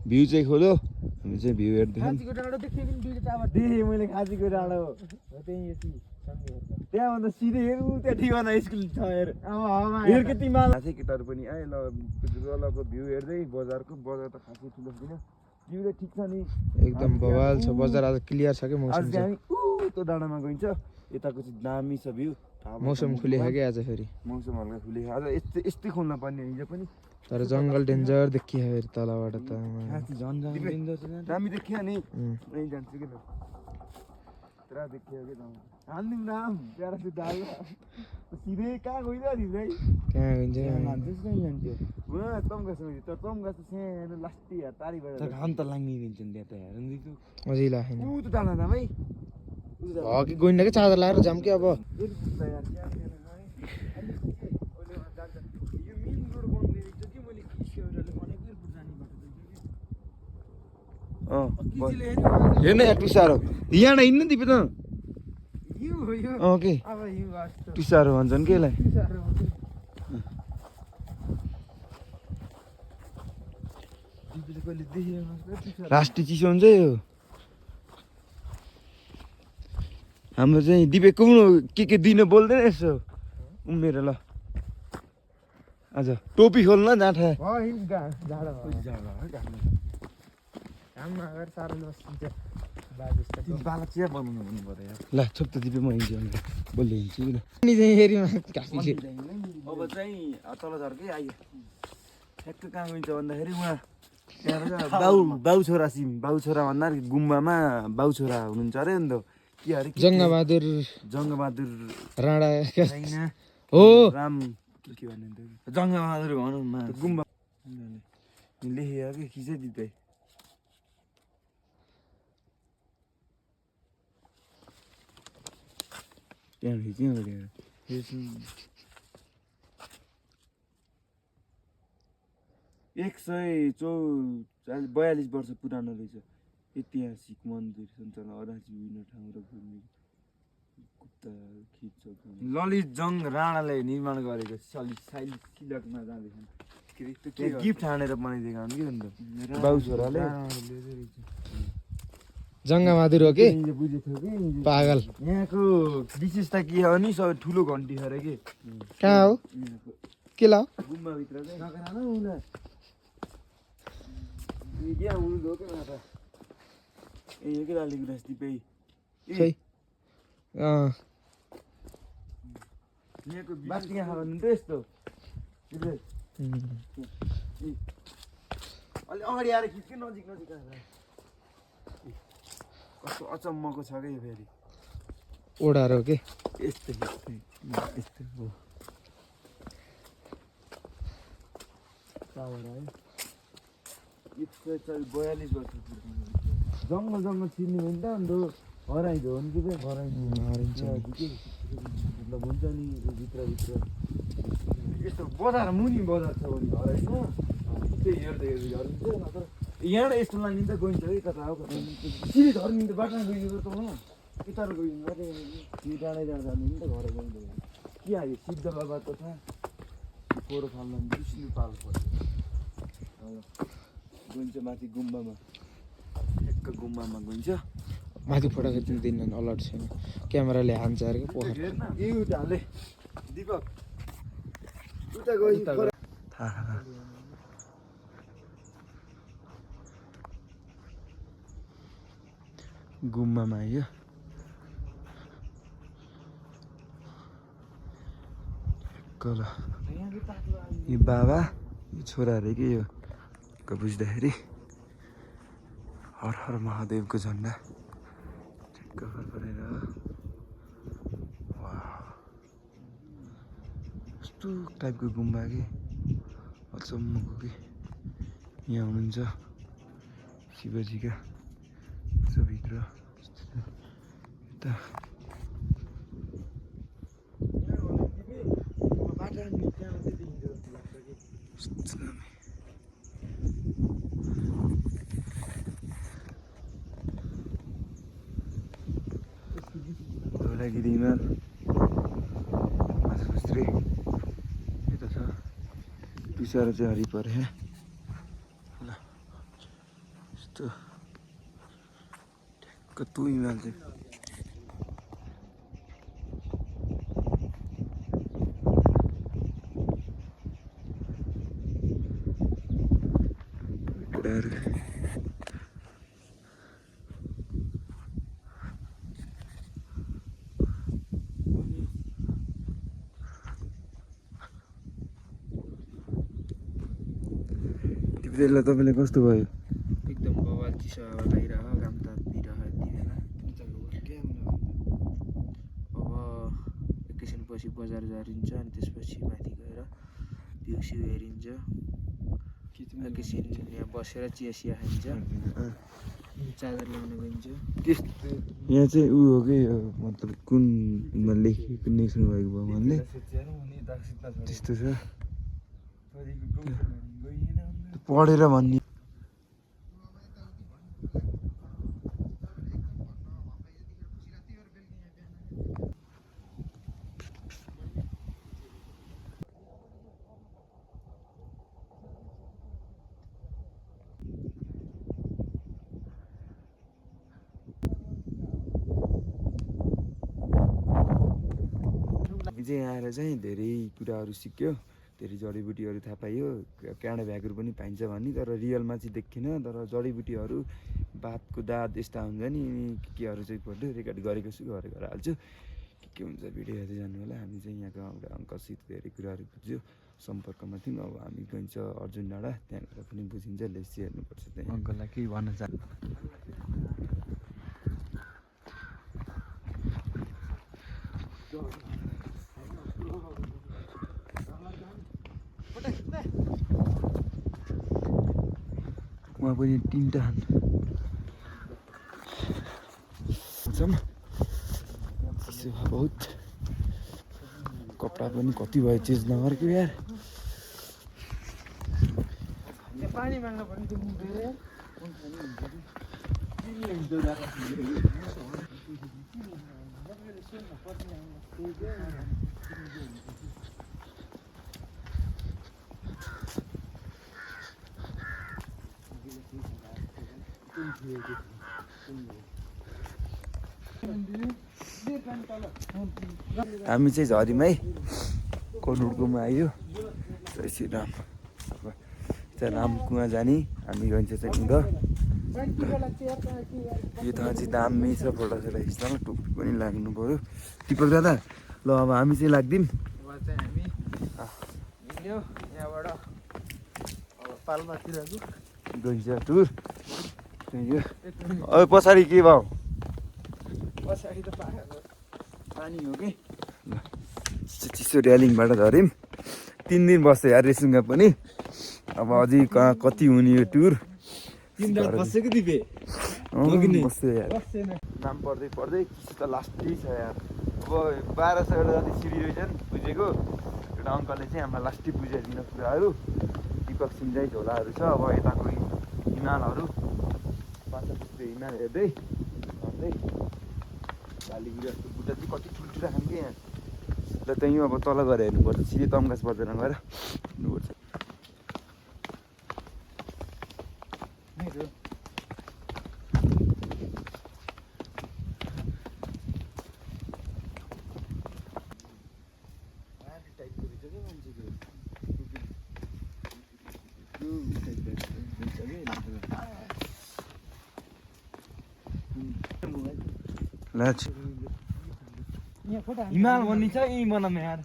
view चाहिँ खोलो हामी चाहिँ भ्यू हेर्दै खाँचीको डाँडो देखेँ पनि दुईटा टावर देखेँ मैले खाँचीको डाँडो हो त्यही यति त्यहाँभन्दा सिधै हेर्नु त्यहाँ ठिगाना स्कुल छ हेर हेर कति माल चाहिँ केटाहरू पनि आए ल तलको भ्यू हेर्दै बजारको बजार त खासै ठुलो छैन भ्यू त ठिक छ नि एकदम बवाल छ बजार आज क्लियर छ के मौसम आज हामी त्यो डाँडामा गइन्छ यताको चाहिँ दामी छ भ्यू मौसम खुलेको के आज फेरि मौसम हल्का खुलेको आज यस्तै खोल्न पर्ने हिजो पनि तर जङ्गल डेन्जर देखियो फेरि तलबाट त दामी देखियो नि यहीँ जान्छु कि पुरा देखियो कि हान्दिउँ नाम प्यारासुट हाल्नु सिधै कहाँ गइन्छ सिधै कहाँ गइन्छ तम्घास सानो लास्टी तारीबाट घाम त लाग्ने दिन्छ नि त्यहाँ त हेर्नु अझै लाग्दैन ऊ त डाँडा दाम है हकी गइन्न कि चादर लगाएर जाम कि अब हेर्न यति साह्रो यहाँ हिँड्नु दिपे त के टुसारो भन्छन् के यसलाई राष्ट्रिय चिसो हुन्छ यो हाम्रो चाहिँ दिपे कुम्नु के दिन बोल्दैन यसो उमेर ल आज टोपी खोल्न जाँठा बाला चिया बनाउनु भन्नु पर्यो ल छोप त दिपे म हिँड्छु बोल्दै हिँड्छु कि अब चाहिँ तल झर्कै आइयो ठ्याक्क कहाँ गइन्छ भन्दाखेरि उहाँ त्यहाँबाट बाउ छोरा बाउ छोरा भन्दा गुम्बामा बाउ छोरा हुनुहुन्छ अरे नि त के अरे जङ्गबहादुर राणा हो राम के भन्नु जङ्गबहादुर भनौँ गुम्बा लेखेको कि खिचै दिँदै त्यहाँदेखि चाहिँ गरेर 142 वर्ष पुरानो रहेछ ऐतिहासिक मन्दिर सञ्चालन अराजी विभिन्न ठाउँ र भूमि गुप्ता खिचक ललित जङ राणाले निर्माण गरेको शिलाकमा जाँदैछन् गिफ्ट हानेर बनाइदिएको हो कि अन्त बाउ छोराले जङ्गबहादुर हो कि पागल यहाँको विशेषता के हो नि सबै ठुलो घन्टी छ अरे के कहाँ हो के ल गुम्बाभित्र चाहिँ नगरान उना यहाँ हुनु दो के माता ए के लाली गुराँस दिपे खै यहाँको बाटी यहाँ भन्नु त यस्तो अलि अगाडि आएर खिच्के नजिक आएर कस्तो अचम्मको छ क्या यो फेरि ओडारो के यस्तै हो 42 वर्ष जङ्गल छिर्ने भने त अन्त हराइदियो भने कि हराइन्छ मतलब हुन्छ नि भित्र यस्तो बजार मुनि बजार छ भने हराइन्छ त्यही हेर्दै झरिन्छ नत्र यहाँबाट यस्तो लाग्ने त गइन्छ है कता हो कता सिधै झर्ने त बाटोमा गइदिएको त हो यताबाट गइदिनु त्यो टाढै जाँदा नि त घर गइदियो के आयो सिद्ध बाबा तथा पोरो फाल्न विष्णु पाल पर्यो गइन्छ माथि गुम्बामा एक गुम्बामा गइन्छ माथि फोटो खिच्नु दिन्न अलर्ट छैन क्यामेराले हान्छ अरे के पोखर ए उता हाले दीपक उता गइ गुम्बामा आयो कल यो बाबा यो छोरा अरे के यो बुझ्दाखेरि हर हर महादेवको झन्डा ठिक्क गरेर यस्तो टाइपको गुम्बा कि अचम्मको कि यहाँ हुनुहुन्छ शिवजीका भित्र यता धौलागिरी हिमाल माछापुछ्रे यता छ टुसारो चाहिँ हरिपर है ल त्यो कतु हिमाल चाहिँ त्यसलाई तपाईँले कस्तो भयो एकदम बवाल चिसो हावा लागिरह घाम तातिरह यति बेला अब एकैछिनपछि बजार झरिन्छ अनि त्यसपछि माथि गएर भ्यू स्यू हेरिन्छ एकैछिन यहाँ बसेर चिया खाइन्छ चादर ल्याउन गइन्छ त्यस्तो यहाँ चाहिँ ऊ हो कि मतलब कुनमा लेखेको लेख्नु भएको भगवान्ले त्यस्तो छ पढेर भन्ने हामी चाहिँ आएर चाहिँ धेरै कुराहरू सिक्यो धेरै जडीबुटीहरू थाहा पाइयो काँडा भ्याकुर पनि पाइन्छ भन्ने तर रियलमा चाहिँ देखिन तर जडीबुटीहरू बातको दाद यस्ता हुन्छ नि केहरू चाहिँ फोटो रेकर्ड गरेको छु गरेर हाल्छु के हुन्छ भिडियो हेर्दै जानु होला हामी चाहिँ यहाँको एउटा अङ्कलसित धेरै कुराहरू बुझ्यो सम्पर्कमा थियौँ अब हामी गइन्छ अर्जुन डाँडा त्यहाँ गएर पनि बुझिन्छ लेसी हेर्नुपर्छ त्यहाँ अङ्कललाई केही भन्न चाहन्छु वहाँ पनि तिनवटा बहुत कपडा पनि कति भयो चेन्ज नगरेको यार पानी माग्न पनि हामी चाहिँ झरीमै कोनुडकोमा आयो जय श्री राम अब यता रामकुवा जाने हामी गइन्छ चाहिँ उँधो यो ठाउँ चाहिँ दामी छ फोटो सोटो खिच्न टोपी पनि लाग्नु पऱ्यो दिपक दादा ल अब हामी चाहिँ लाग्दिउँ यहाँबाट पाल्पातिरको गइन्छ टुर अब पछाडि के भयो पछाडि त पानी हो कि चिसो र्यालिङबाट झऱ्यौँ 3 दिन बस्यो यार रेसुङ्गा पनि अब अझै कहाँ कति हुने यो टुर 3 दिन बसेको दिपे बस्यो यार नाम पढ्दै पढ्दै चिसो त लास्टै छ यार अब 1200 एउटा जति सिडी रहेछन् बुझेको एउटा अङ्कलले चाहिँ हामीलाई लास्टै बुझाइदिन कुराहरू दिपक सिंजाई झोलाहरू छ अब यताको हिमालहरू पाँच जस्तो हिमाल हेर्दै भन्दै बालीगुडी जस्तो बुट्टा चाहिँ कति ठुल्ठुला खान्छ कि यहाँ ल त्यहीँ अब तल गएर हेर्नुपर्छ सिधै तम्घास बजार गएर हेर्नुपर्छ हिमाल भन्ने छ यहीँ बनाउने यार